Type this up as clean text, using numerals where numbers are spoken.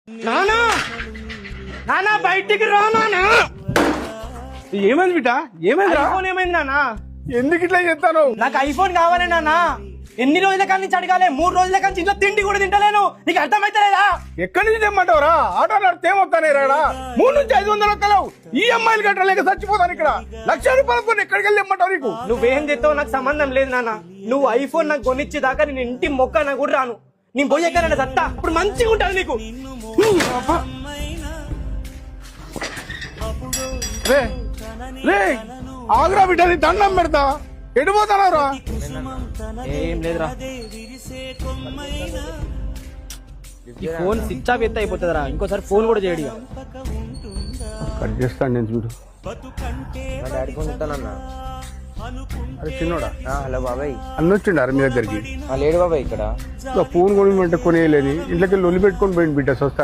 నానా నానా బయటికి రా నానా. ఏమైంది బిడ్డ? ఏమైంది? ఐఫోన్ ఏమైంది నానా? ఎందుకు ఇట్లా చెప్తాను? నాకు ఐఫోన్ కావాలి నానా. ఎన్ని రోజుల కానీ నుంచి అడగాలి? 3 రోజుల కానీ ఇంట్లో తిండి కూడా తింటలేను. నీకు అర్థమైతలేదా? ఎక్కడి నుంచి తెమ్మంటావురా? ఆటో నడితే ఏమొస్తానే రాడా? 3 నుంచి 500 కలవు. ఈఎంఐలు కట్టలేక చచ్చిపోతాను ఇక్కడ. 1,00,000 రూపాయలు కొని ఎక్కడికి వెళ్ళి తెమ్మంటావు? నీకు నువ్వేం చేస్తావు నాకు సంబంధం లేదు నాన్న. నువ్వు ఐఫోన్ నాకు కొనిచ్చేదాకా నేను ఇంటి మొక్క నాకు కూడా రాను. నేను పోయేకన్నా సత్తా ఇప్పుడు మంచిగా ఉంటుంది నీకు. రే రే ఆగ్రా బిడ్డ, నీ దండం పెడతా. ఎడిపోతానరా? ఏం లేదురా, ఈ ఫోన్ స్విచ్ ఆఫ్ ఎత్త అయిపోతుందిరా. ఇంకోసారి ఫోన్ కూడా చేయడు. కట్ చేస్తాను నేను చూడు. మా డాడీ ఫోన్ ఇస్తానన్నా. అరే చిన్నోడా, హలో బాబాయ్. అన్న వచ్చిండారు మీ దగ్గరికి? లేడు బాబాయ్ ఇక్కడ. ఫోన్ కొనిమంటే కొనేయలేని ఇంట్లోకి లొల్లి పెట్టుకొని పోయింది బిడ్డ. వస్తా